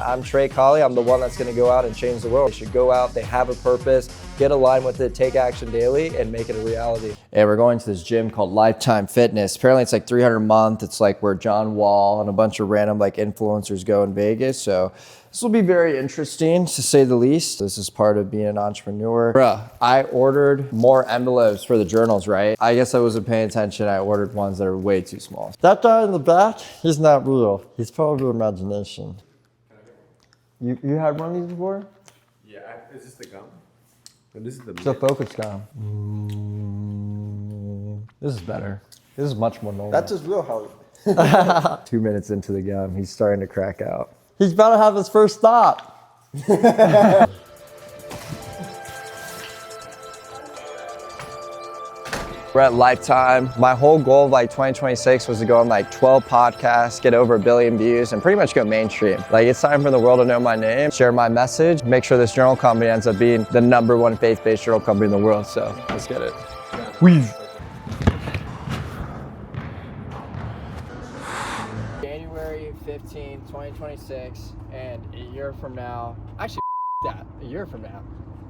I'm Trey Colley. I'm the one that's going to go out and change the world. They should go out, they have a purpose, get aligned with it, take action daily, and make it a reality. And we're going to this gym called Lifetime Fitness. Apparently it's like $300 a month. It's like where John Wall and a bunch of random like influencers go in Vegas. So this will be very interesting, to say the least. This is part of being an entrepreneur. Bruh, I ordered more envelopes for the journals, right? I guess I wasn't paying attention. I ordered ones that are way too small. That guy in the back, he's not real. He's probably imagination. You had one of these before? Yeah, is this the gum? No, this is the focus gum. This is better. This is much more normal. That's just real hard. 2 minutes into the gum, he's starting to crack out. He's about to have his first stop. We're at Lifetime. My whole goal of like 2026 was to go on like 12 podcasts, get over 1 billion views, and pretty much go mainstream. Like, it's time for the world to know my name, share my message, make sure this journal company ends up being the #1 faith-based journal company in the world. So let's get it. Wheeze. January 15, 2026, and a year from now, actually that, a year from now,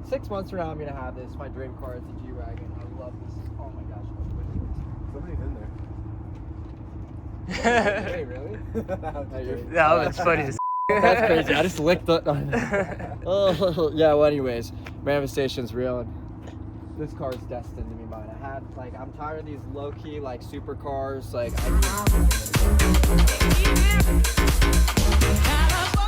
6 months from now, I'm gonna have this. My dream car is the G-Wagon. I love this. Oh my gosh. Somebody's in there. Hey, really? No, it's funny as That's crazy. I just licked the. Oh, yeah. Well, anyways, manifestation's real, and this car is destined to be mine. I'm tired of these low-key like supercars.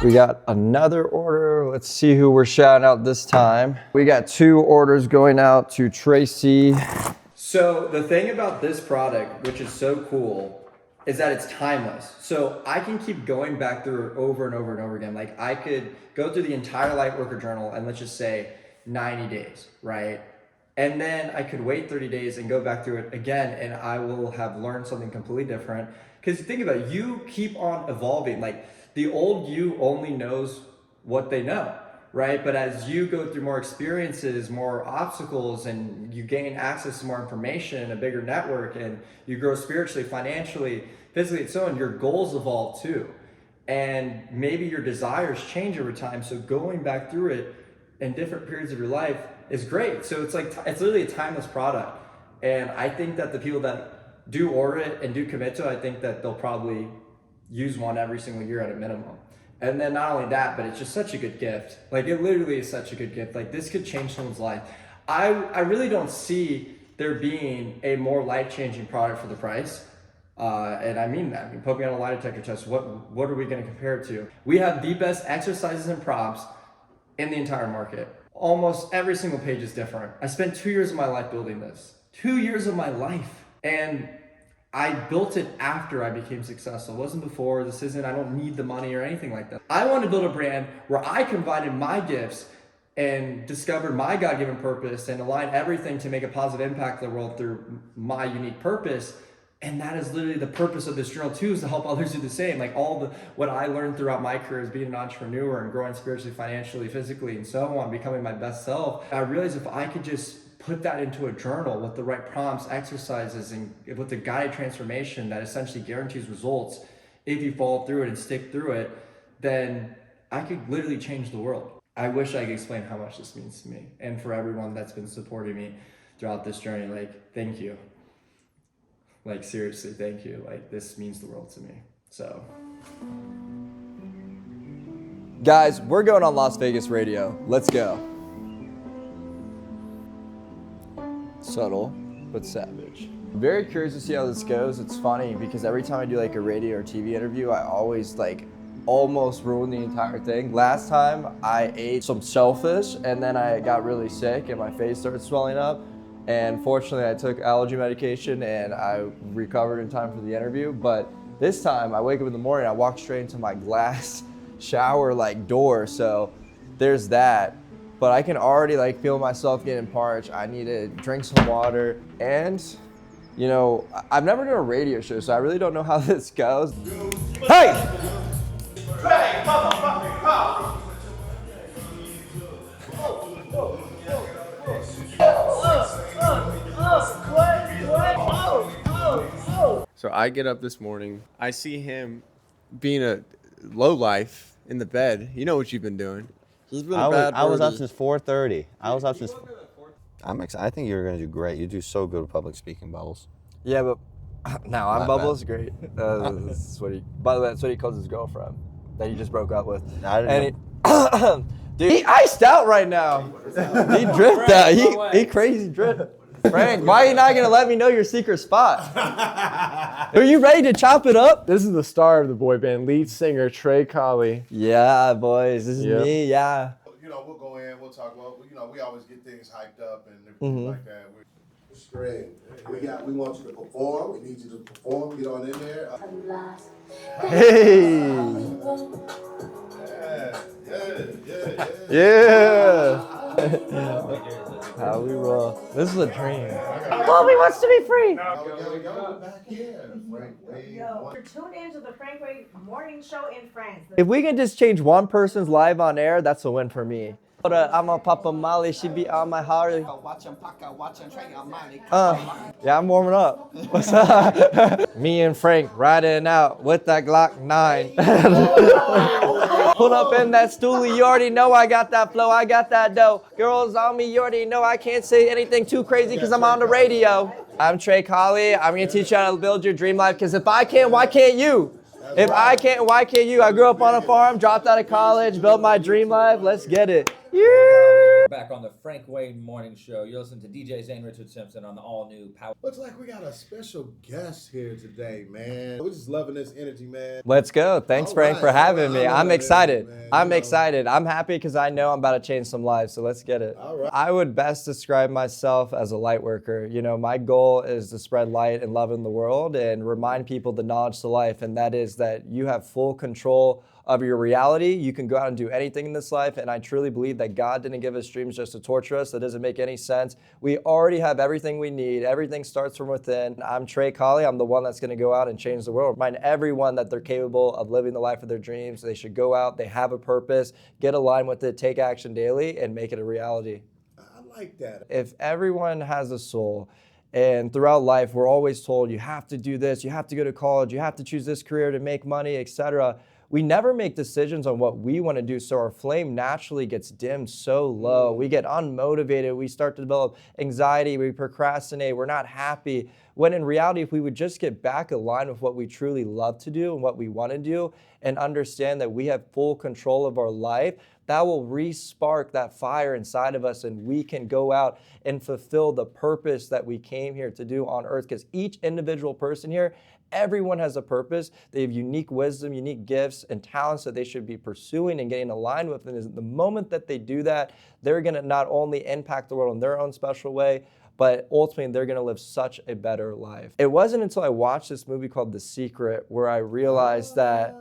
We got another order. Let's see who we're shouting out this time. We got 2 orders going out to Tracy. So the thing about this product, which is so cool, is that it's timeless. So I can keep going back through it over and over and over again. Like, I could go through the entire Lightworker journal and let's just say 90 days, right? And then I could wait 30 days and go back through it again, and I will have learned something completely different. Because think about it, you keep on evolving. Like, the old you only knows what they know, right? But as you go through more experiences, more obstacles, and you gain access to more information, a bigger network, and you grow spiritually, financially, physically, and so on, your goals evolve too. And maybe your desires change over time. So going back through it in different periods of your life is great. So it's literally a timeless product. And I think that the people that do order it and do commit to it, I think that they'll probably use one every single year at a minimum. And then not only that, but it's just such a good gift. Like, it literally is such a good gift. Like, this could change someone's life. I really don't see there being a more life-changing product for the price. And I mean that. I mean, put me on a lie detector test. What are we going to compare it to? We have the best exercises and prompts in the entire market. Almost every single page is different. I spent 2 years of my life building this. 2 years of my life. And I built it after I became successful. It wasn't before. I don't need the money or anything like that. I want to build a brand where I combined my gifts and discovered my God-given purpose and align everything to make a positive impact in the world through my unique purpose. And that is literally the purpose of this journal too, is to help others do the same. Like, what I learned throughout my career as being an entrepreneur and growing spiritually, financially, physically, and so on, becoming my best self. I realized if I could just put that into a journal with the right prompts, exercises, and with the guided transformation that essentially guarantees results, if you follow through it and stick through it, then I could literally change the world. I wish I could explain how much this means to me, and for everyone that's been supporting me throughout this journey. Like, thank you. Like, seriously, thank you. Like, this means the world to me. So, guys, we're going on Las Vegas radio. Let's go. Subtle, but savage. I'm very curious to see how this goes. It's funny because every time I do like a radio or TV interview, I always almost ruin the entire thing. Last time I ate some shellfish and then I got really sick and my face started swelling up. And fortunately, I took allergy medication and I recovered in time for the interview. But this time, I wake up in the morning, I walk straight into my glass shower door. So there's that. But I can already feel myself getting parched. I need to drink some water. And, I've never done a radio show, so I really don't know how this goes. Hey! Hey, motherfucker! So I get up this morning, I see him being a low life in the bed. You know what you've been doing. This has been I a was, bad I was up word. since 4:30. I was up since. I'm excited. I think you're gonna do great. You do so good with public speaking, Bubbles. Yeah, but no, I'm Not Bubbles. Great. That's what by the way, that's what he calls his girlfriend that he just broke up with. I didn't And dude, he iced out right now. He dripped out. He crazy dripped. Frank, why are you not gonna let me know your secret spot? Are you ready to chop it up? This is the star of the boy band, lead singer Trey Colley. Yeah, boys, this is me. Yeah. You know, we'll go in, we'll talk about, you know, we always get things hyped up and everything like that. It's great. We want you to perform. We need you to perform. Get on in there. Hey. Yeah. How we roll. This is a dream. Bobby wants to be free. Go back here. Frank Wade. You're tuned into the Frank Wade morning show in France. If we can just change one person's live on air, that's a win for me. I'm a Papa Molly, she be on my heart. Yeah, I'm warming up. What's up? Me and Frank riding out with that Glock 9. Pull up in that stoolie, you already know I got that flow, I got that dough. Girls on me, you already know I can't say anything too crazy because I'm on the radio. I'm Trey Colley. I'm gonna teach you how to build your dream life because if I can't, why can't you? If I can't, why can't you? I grew up on a farm, dropped out of college, built my dream life. Let's get it. Yeah. Back on the Frank Wade Morning Show. You're listening to DJ Zane Richard Simpson on the all-new Power. Looks like we got a special guest here today, man. We're just loving this energy, man. Let's go. Thanks, All Frank, right, for having me. all I'm right, excited. man. I'm You know. excited. I'm happy because I know I'm about to change some lives, so let's get it. All right. I would best describe myself as a light worker. You know, my goal is to spread light and love in the world and remind people the knowledge to life, and that is that you have full control of your reality. You can go out and do anything in this life, and I truly believe that God didn't give us dreams just to torture us. That doesn't make any sense. We already have everything we need. Everything starts from within. I'm Trey Colley. I'm the one that's going to go out and change the world. Remind everyone that they're capable of living the life of their dreams. They should go out. They have a purpose. Get aligned with it. Take action daily and make it a reality. I like that. If everyone has a soul, and throughout life, we're always told you have to do this, you have to go to college, you have to choose this career to make money, etc. We never make decisions on what we want to do, so our flame naturally gets dimmed so low. We get unmotivated, we start to develop anxiety, we procrastinate, we're not happy. When in reality, if we would just get back aligned with what we truly love to do and what we want to do and understand that we have full control of our life, that will re-spark that fire inside of us and we can go out and fulfill the purpose that we came here to do on earth. Because each individual person here, everyone has a purpose. They have unique wisdom, unique gifts and talents that they should be pursuing and getting aligned with. And the moment that they do that, they're gonna not only impact the world in their own special way, but ultimately they're gonna live such a better life. It wasn't until I watched this movie called The Secret where I realized that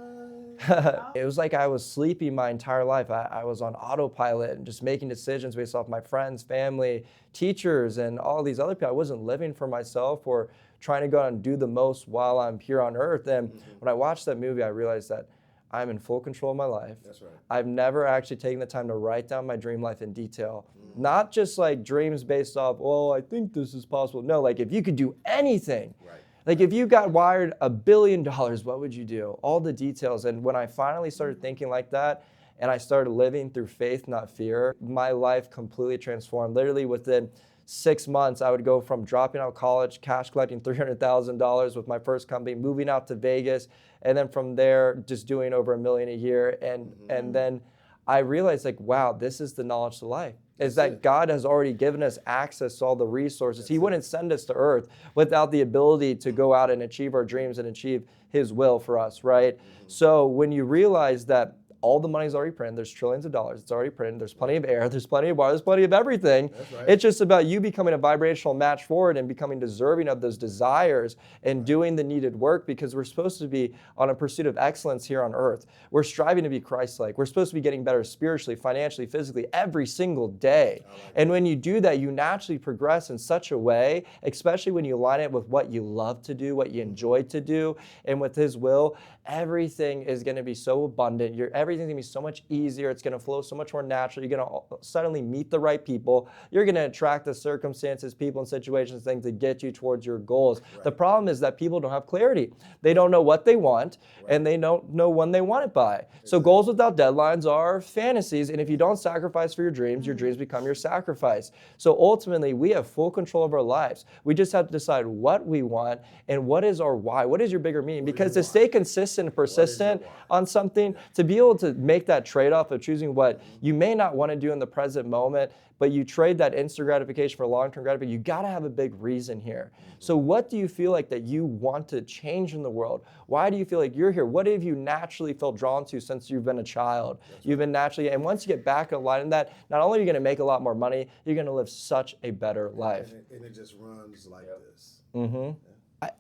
it was like I was sleepy my entire life. I was on autopilot and just making decisions based off my friends, family, teachers, and all these other people. I wasn't living for myself or trying to go out and do the most while I'm here on earth. And when I watched that movie, I realized that I'm in full control of my life. That's right. I've never actually taken the time to write down my dream life in detail. Not just like dreams based off, oh, I think this is possible. No, like if you could do anything, Right. like if you got wired $1 billion, what would you do? All the details. And when I finally started thinking like that, and I started living through faith, not fear, my life completely transformed. Literally within 6 months, I would go from dropping out of college, cash collecting $300,000 with my first company, moving out to Vegas, and then from there, just doing over $1 million a year. And then I realized like, wow, this is the knowledge to life. Is that God has already given us access to all the resources. He wouldn't send us to earth without the ability to go out and achieve our dreams and achieve His will for us, right? So when you realize that all the money's already printed, there's trillions of dollars, it's already printed, there's plenty of air, there's plenty of water, there's plenty of everything. That's right. It's just about you becoming a vibrational match for it and becoming deserving of those desires and doing the needed work, because we're supposed to be on a pursuit of excellence here on earth. We're striving to be Christ-like. We're supposed to be getting better spiritually, financially, physically every single day. And when you do that, you naturally progress in such a way, especially when you align it with what you love to do, what you enjoy to do, and with His will, everything is going to be so abundant. everything's gonna be so much easier. It's gonna flow so much more naturally. You're gonna suddenly meet the right people. You're gonna attract the circumstances, people, and situations, things that get you towards your goals. Right. The problem is that people don't have clarity. They don't know what they want, and they don't know when they want it by. Exactly. So goals without deadlines are fantasies, and if you don't sacrifice for your dreams become your sacrifice. So ultimately, we have full control of our lives. We just have to decide what we want and what is our why. What is your bigger meaning? Because to stay consistent and persistent on something, to be able to make that trade-off of choosing what you may not want to do in the present moment, but you trade that instant gratification for long-term gratification, you got to have a big reason here. So what do you feel like that you want to change in the world? Why do you feel like you're here? What have you naturally felt drawn to since you've been a child? You've been naturally, and once you get back in line in that, not only are you going to make a lot more money, you're going to live such a better life. And it just runs like this. Mm-hmm.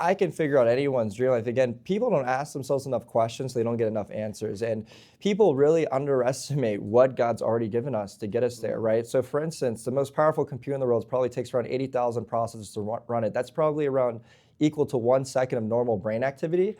I can figure out anyone's dream life. Again, people don't ask themselves enough questions, so they don't get enough answers. And people really underestimate what God's already given us to get us there, right? So for instance, the most powerful computer in the world probably takes around 80,000 processors to run it. That's probably around equal to 1 second of normal brain activity.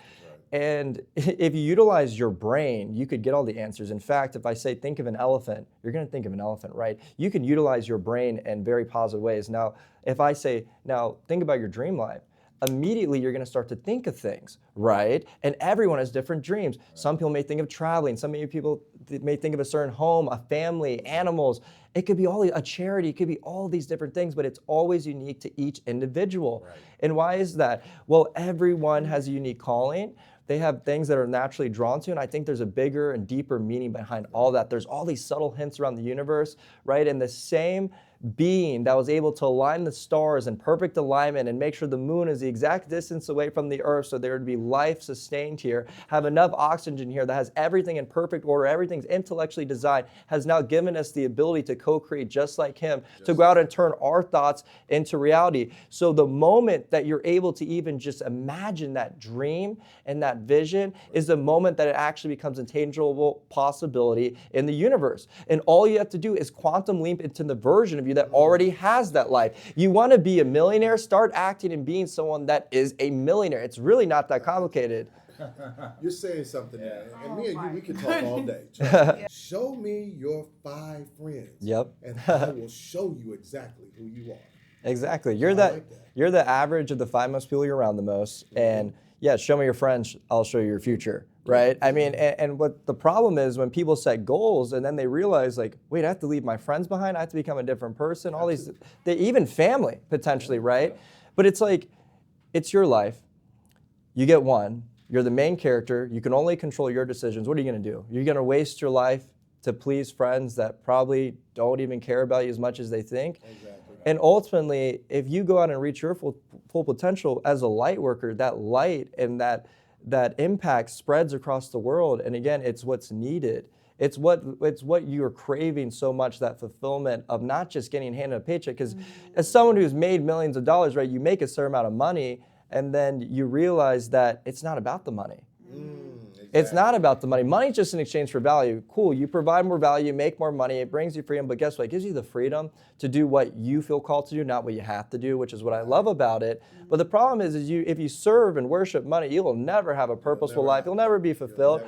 And if you utilize your brain, you could get all the answers. In fact, if I say think of an elephant, you're going to think of an elephant, right? You can utilize your brain in very positive ways. Now, if I say, now think about your dream life, immediately you're going to start to think of things, right? And everyone has different dreams. Some people may think of traveling. Some people may think of a certain home, a family, animals. It could be a charity. It could be all these different things, but it's always unique to each individual. Right. And why is that? Well, everyone has a unique calling. They have things that are naturally drawn to, and I think there's a bigger and deeper meaning behind all that. There's all these subtle hints around the universe, right? And the same being that was able to align the stars in perfect alignment and make sure the moon is the exact distance away from the earth so there would be life sustained here, have enough oxygen here that has everything in perfect order, everything's intellectually designed, has now given us the ability to co-create just like him, to go out and turn our thoughts into reality. So the moment that you're able to even just imagine that dream and that vision is the moment that it actually becomes a tangible possibility in the universe. And all you have to do is quantum leap into the version of you that already has that life. You want to be a millionaire? Start acting and being someone that is a millionaire. It's really not that complicated. You're saying something there. And me and you, we can talk all day. Show me your 5 friends. Yep. And I will show you exactly who you are. Exactly. You're the average of the 5 most people you're around the most. And yeah, show me your friends, I'll show you your future, right? I mean, and what the problem is when people set goals and then they realize like, wait, I have to leave my friends behind, I have to become a different person, all these, even family potentially, right? But it's like, it's your life, you get one, you're the main character, you can only control your decisions. What are you gonna do? You're gonna waste your life to please friends that probably don't even care about you as much as they think. Exactly. And ultimately, if you go out and reach your full potential as a light worker, that light and that impact spreads across the world. And again, it's what's needed. It's what you're craving so much, that fulfillment of not just getting handed a paycheck. Because as someone who's made millions of dollars, right, you make a certain amount of money, and then you realize that it's not about the money. Exactly. It's not about the money. Money's just in exchange for value. Cool, you provide more value, make more money, it brings you freedom, but guess what? It gives you the freedom to do what you feel called to do, not what you have to do, which is what I love about it. But the problem is if you serve and worship money, you will never have a purposeful life. You'll never be fulfilled.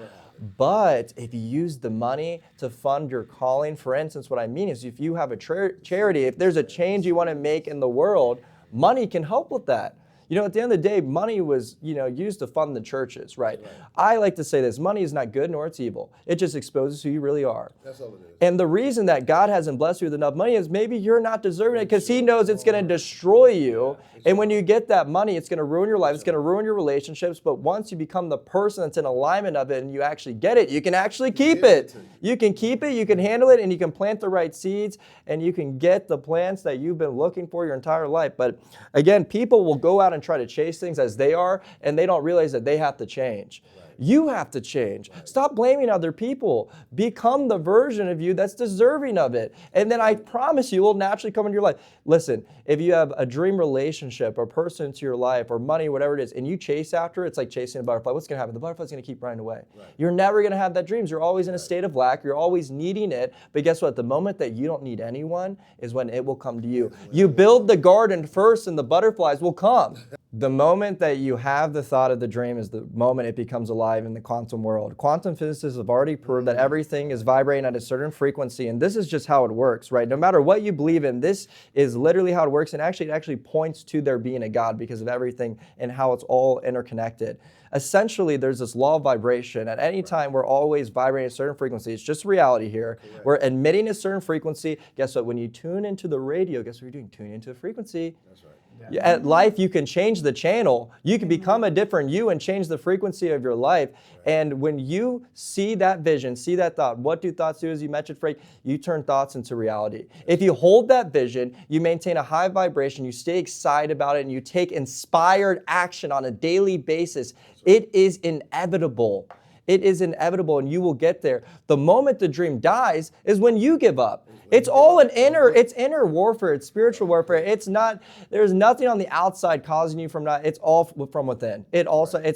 But if you use the money to fund your calling, for instance, what I mean is if you have a charity, if there's a change you want to make in the world, money can help with that. You know, at the end of the day, money was, used to fund the churches, right? I like to say this, money is not good nor it's evil. It just exposes who you really are. That's all it is. And the reason that God hasn't blessed you with enough money is maybe you're not deserving it because he knows it's going to destroy you. And when you get that money, it's going to ruin your life. It's going to ruin your relationships. But once you become the person that's in alignment of it and you actually get it, you can actually keep it. You can keep it, you can handle it, and you can plant the right seeds, and you can get the plants that you've been looking for your entire life. But again, people will go out and try to chase things as they are, and they don't realize that they have to change. You have to change. Stop blaming other people. Become the version of you that's deserving of it. And then I promise you, it will naturally come into your life. Listen, if you have a dream relationship or person into your life or money, whatever it is, and you chase after it, it's like chasing a butterfly. What's going to happen? The butterfly's going to keep running away. You're never going to have that dreams. You're always in a state of lack. You're always needing it. But guess what? The moment that you don't need anyone is when it will come to you. You build the garden first and the butterflies will come. The moment that you have the thought of the dream is the moment it becomes alive in the quantum world. Quantum physicists have already proved that everything is vibrating at a certain frequency, and this is just how it works, right? No matter what you believe in, this is literally how it works, and actually it actually points to there being a God because of everything and how it's all interconnected. Essentially, there's this law of vibration. At any time, we're always vibrating at a certain frequency. It's just reality here. Correct. We're emitting a certain frequency. Guess what? When you tune into the radio, guess what you're doing? Tuning into a frequency. That's right. Yeah. At life, you can change the channel. You can become a different you and change the frequency of your life. And when you see that vision, see that thought, what do thoughts do? As you mentioned, Frank, you turn thoughts into reality. If you hold that vision, you maintain a high vibration, you stay excited about it, and you take inspired action on a daily basis, it is inevitable. It is inevitable, and you will get there. The moment the dream dies is when you give up. It's all it's inner warfare. It's spiritual warfare. It's not, there's nothing on the outside causing you from not, it's all from within. It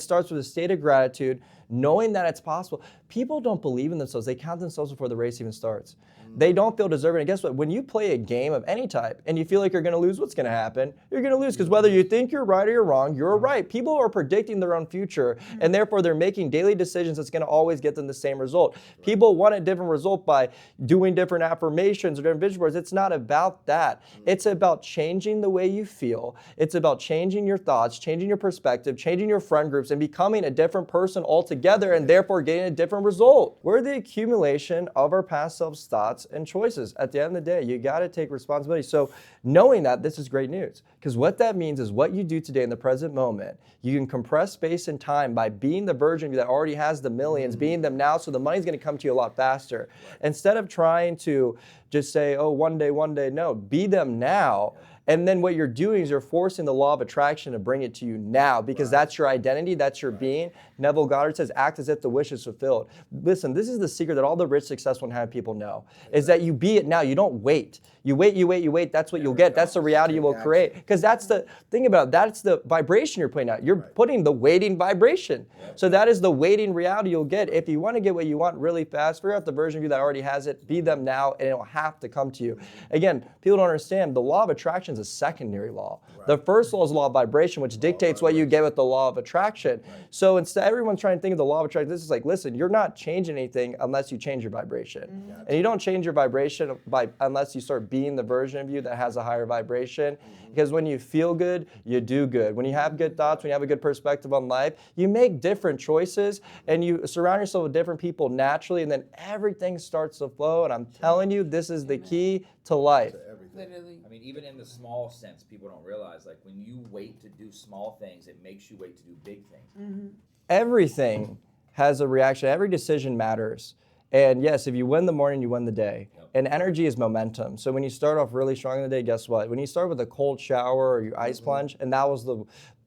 starts with a state of gratitude, knowing that it's possible. People don't believe in themselves. They count themselves before the race even starts. They don't feel deserving. And guess what? When you play a game of any type and you feel like you're going to lose, what's going to happen? You're going to lose, because whether you think you're right or you're wrong, you're right. People are predicting their own future, and therefore they're making daily decisions that's going to always get them the same result. People want a different result by doing different affirmations or different vision boards. It's not about that. It's about changing the way you feel. It's about changing your thoughts, changing your perspective, changing your friend groups, and becoming a different person altogether, and therefore getting a different result. We're the accumulation of our past selves' thoughts and choices. At the end of the day, you got to take responsibility. So knowing that, this is great news, because what that means is what you do today in the present moment, you can compress space and time by being the version of you that already has the millions, being them now, so the money's going to come to you a lot faster. Instead of trying to just say, oh, one day, no, be them now. And then what you're doing is you're forcing the law of attraction to bring it to you now, because that's your identity, that's your being. Neville Goddard says, act as if the wish is fulfilled. Listen, this is the secret that all the rich, successful, and happy people know, is that you be it now. You don't wait. You wait. That's what you'll get. That's the reality you will create. Because that's the thing about it. That's the vibration you're putting out. You're putting the waiting vibration. So that is the waiting reality you'll get. If you want to get what you want really fast, figure out the version of you that already has it, be them now, and it'll have to come to you. Again, people don't understand the law of attraction is a secondary law. The first law is the law of vibration, which dictates what you get with the law of attraction. So instead, everyone's trying to think of the law of attraction. This is like, listen, you're not changing anything unless you change your vibration. And you don't change your vibration unless you start being the version of you that has a higher vibration. Because when you feel good, you do good. When you have good thoughts, when you have a good perspective on life, you make different choices and you surround yourself with different people naturally, and then everything starts to flow. And I'm telling you, this is the key to life. Literally. I mean, even in the small sense, people don't realize, like, when you wait to do small things, it makes you wait to do big things. Everything has a reaction. Every decision matters. And yes, if you win the morning, you win the day. And energy is momentum. So when you start off really strong in the day, guess what? When you start with a cold shower or your ice plunge, and that was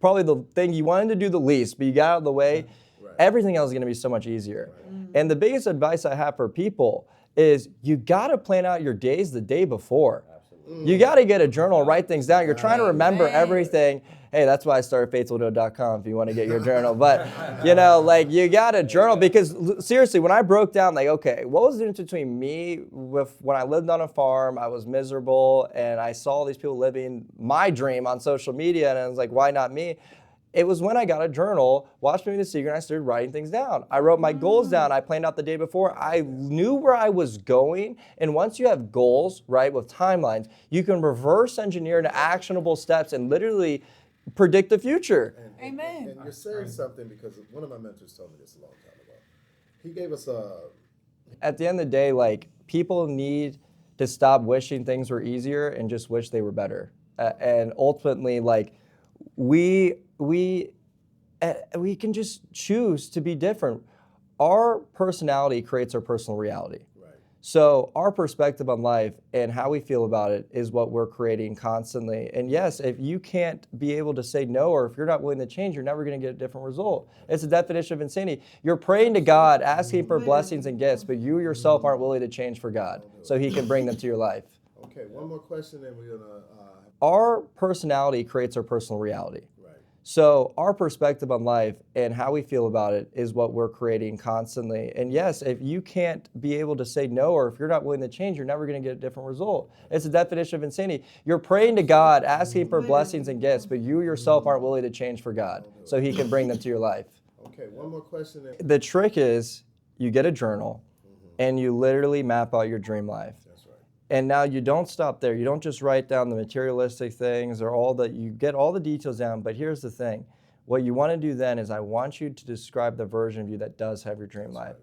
probably the thing you wanted to do the least, but you got out of the way, everything else is going to be so much easier. And the biggest advice I have for people is you got to plan out your days the day before. You got to get a journal, write things down. You're trying to remember everything. Hey, that's why I started faithfuldo.com if you want to get your journal. But, you know, like, you got to journal, because seriously, when I broke down, like, okay, what was the difference between me with when I lived on a farm, I was miserable, and I saw these people living my dream on social media, and I was like, why not me? It was when I got a journal, watched Movie The Secret, and I started writing things down. I wrote my goals down. I planned out the day before. I knew where I was going. And once you have goals, right, with timelines, you can reverse engineer into actionable steps and literally predict the future. Amen. And you're saying something, because one of my mentors told me this a long time ago. He gave us a... At the end of the day, like, people need to stop wishing things were easier and just wish they were better. And ultimately, like, we can just choose to be different. Our personality creates our personal reality. Right. So our perspective on life and how we feel about it is what we're creating constantly. And yes, if you can't be able to say no, or if you're not willing to change, you're never going to get a different result. It's a definition of insanity. You're praying to God, asking for blessings and gifts, but you yourself aren't willing to change for God so He can bring them to your life. Okay, one more question, then we're going to... Our personality creates our personal reality. So our perspective on life and how we feel about it is what we're creating constantly. And yes, if you can't be able to say no, or if you're not willing to change, you're never going to get a different result. It's the definition of insanity. You're praying to God, asking for blessings and gifts, but you yourself aren't willing to change for God so he can bring them to your life. Okay, one more question. The trick is you get a journal and you literally map out your dream life. And now you don't stop there. You don't just write down the materialistic things or you get all the details down, but here's the thing. What you want to do then is I want you to describe the version of you that does have your dream life.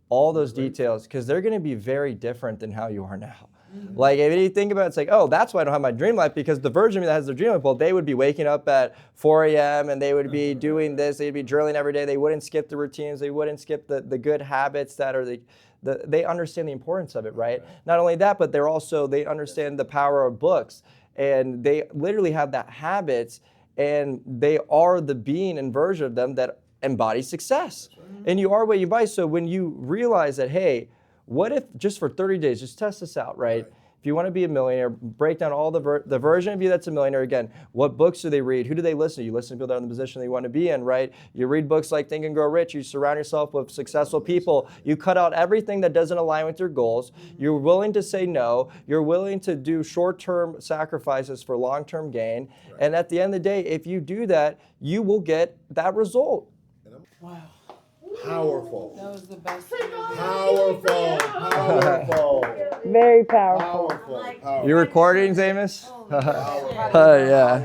All those details, because they're going to be very different than how you are now. Like if you think about it, it's like, oh, that's why I don't have my dream life, because the version of me that has their dream life, well, they would be waking up at 4 a.m. and they would be doing this, they'd be journaling every day, they wouldn't skip the routines, they wouldn't skip the good habits that are they understand the importance of it, right? Not only that, but they understand the power of books, and they literally have that habits, and they are the being and version of them that embody success. And you are what you buy. So when you realize that, hey, what if just for 30 days, just test this out, right? If you want to be a millionaire, break down all the version of you that's a millionaire. Again, what books do they read? Who do they listen to? You listen to people that are in the position that you want to be in, right? You read books like Think and Grow Rich. You surround yourself with successful people. You cut out everything that doesn't align with your goals. You're willing to say no. You're willing to do short-term sacrifices for long-term gain. And at the end of the day, if you do that, you will get that result. Wow. Powerful. That was the best. Powerful. Very powerful. Powerful. You recording, Amos? Yeah.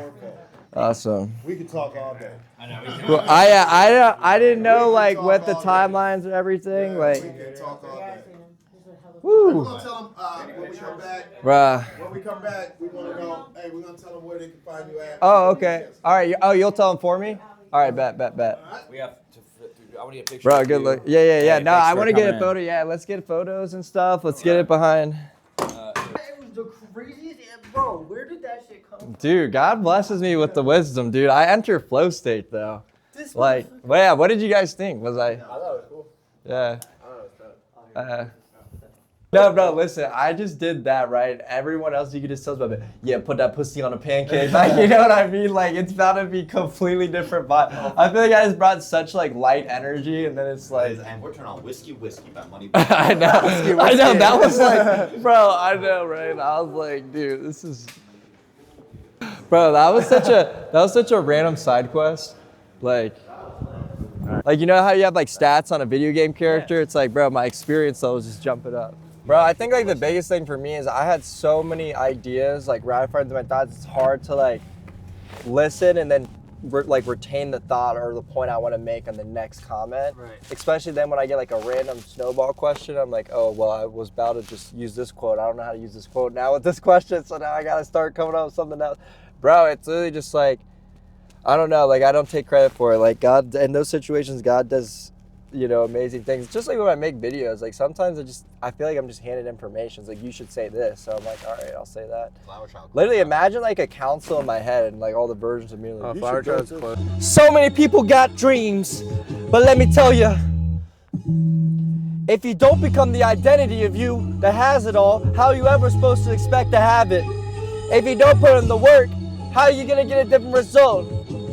Awesome. We could talk all day. I know. Well, I didn't know like what the timelines and everything. We Like, can talk all day. woo. We're gonna tell them when we come back. Bruh. When we come back, we want to know. Hey, we're gonna tell them where they can find you at. Oh, okay. All right. You'll tell them for me? All right, bet. We have to flip through. I want to get a picture. Bro, of good you. look. Yeah. Hey, No, thanks I for want to get coming a in. photo. Yeah, let's get photos and stuff. Let's get it behind. It was the craziest, bro. Where did that shit come from? Dude, God blesses me with the wisdom, dude. I enter flow state though. Like, well, yeah, what did you guys think? Was I? I thought it was cool. Yeah. I thought it was dope. No, bro, listen, I just did that, right? Everyone else, you could just tell about it. Yeah, put that pussy on a pancake. Like, you know what I mean? Like, it's about to be completely different vibe. I feel like I just brought such, like, light energy, and then it's like... And we're turning on Whiskey by Money. I know. I know, that was like... Bro, I know, right? I was like, dude, this is... Bro, that was such a random side quest. Like, you know how you have, like, stats on a video game character? It's like, bro, my experience level is just jumping up. Bro, I think like the biggest thing for me is I had so many ideas, like ratifying my thoughts. It's hard to like listen and then retain the thought or the point I want to make on the next comment. Right. Especially then when I get like a random snowball question, I'm like, oh, well, I was about to just use this quote. I don't know how to use this quote now with this question, so now I got to start coming up with something else. Bro, it's literally just like, I don't know, like I don't take credit for it. Like God, in those situations, God does, you know, amazing things. Just like when I make videos, like sometimes I feel like I'm just handed information. It's like, you should say this. So I'm like, all right, I'll say that. Literally imagine like a council in my head and like all the versions of me. Like, Flower child's close. so many people got dreams, but let me tell you, if you don't become the identity of you that has it all, how are you ever supposed to expect to have it? If you don't put in the work, how are you gonna get a different result?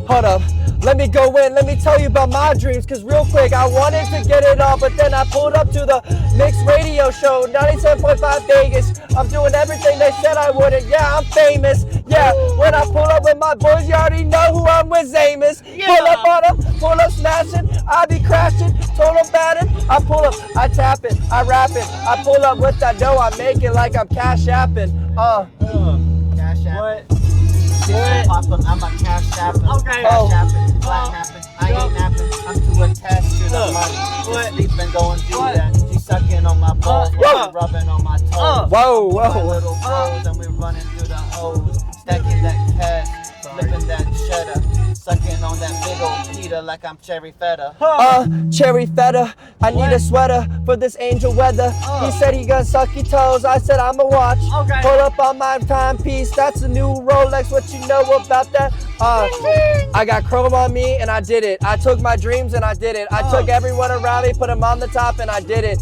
Hold up. Let me go in, let me tell you about my dreams, cause real quick, I wanted to get it all, but then I pulled up to the mixed radio show, 97.5 Vegas. I'm doing everything they said I wouldn't, yeah, I'm famous. Yeah, when I pull up with my boys, you already know who I'm with, Amos. Pull up on them, pull up smashing, I be crashing, total batting. I pull up, I tap it, I rap it, I pull up with that dough, I make it like I'm cash apping. Cash app. What? I'm a cash apping. Okay. Cash apping. Black napping. I ain't napping. I'm too attached to the money. Just sleeping, go and do that. She sucking on my balls, rubbing on my toes. Whoa. Little pros, and we running through the hose, stacking that cash, flipping that cheddar, sucking on that big old Peter like I'm cherry feta. Cherry feta, I need a sweater for this angel weather. He said he gonna suck your toes, I said I'ma watch. Okay. Pull up on my timepiece, that's a new Rolex, what you know about that? I got chrome on me and I did it. I took my dreams and I did it. I took everyone around me, put them on the top and I did it.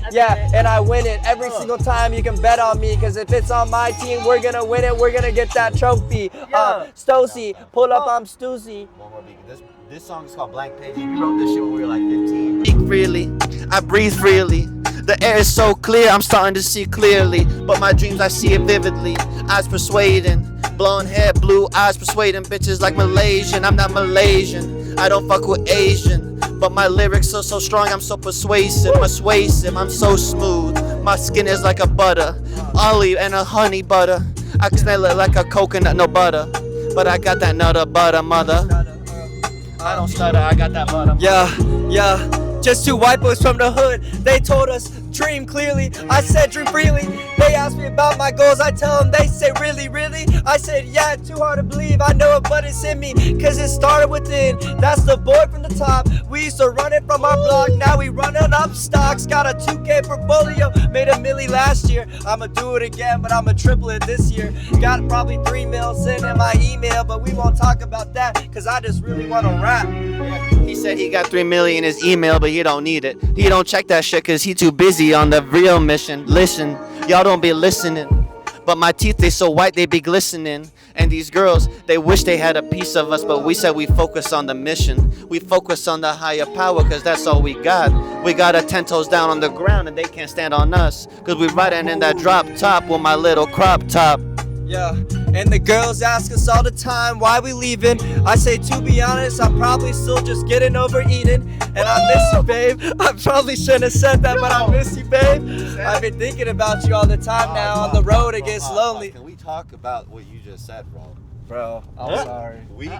And I win it every single time. You can bet on me, cause if it's on my team, we're gonna win it. We're gonna get that trophy. Stozy, pull up, I'm Stuzy. One more beat. This song is called Blank Pages. We wrote this shit when we were like 15. Speak freely, I breathe freely. The air is so clear, I'm starting to see clearly. But my dreams, I see it vividly. Eyes persuading, blonde hair, blue eyes persuading bitches like Malaysian. I'm not Malaysian, I don't fuck with Asian. But my lyrics are so strong, I'm so persuasive, I'm so smooth. My skin is like a butter, olive and a honey butter. I smell it like a coconut, no butter. But I got that nutter butter, mother. I don't stutter, I got that butter. Yeah, just two white boys from the hood. They told us dream clearly. I said dream freely. They asked me about my goals. I tell them, they say really, really. I said yeah, too hard to believe. I know it, but it's in me, cause it started within. That's the boy from the top. We used to run it from our block. Now we running up stocks. Got a 2K portfolio. Made a milli last year. I'ma do it again, but I'ma triple it this year. Got probably 3 mil sent in my email, but we won't talk about that, cause I just really wanna rap. He said he got 3 million in his email, but he don't need it. He don't check that shit cause he too busy on the real mission. Listen, y'all don't be listening. But my teeth, they so white, they be glistening. And these girls, they wish they had a piece of us, but we said we focus on the mission. We focus on the higher power, cause that's all we got. We got our 10 toes down on the ground and they can't stand on us. Cause we riding in that drop top with my little crop top. Yeah, and the girls ask us all the time why we leaving. I say, to be honest, I'm probably still just getting over eating. And I miss you, babe. I probably shouldn't have said that, but I miss you, babe. I've been thinking about you all the time now. On the road, it gets lonely. Can we talk about what you just said, bro? Bro, I'm sorry. We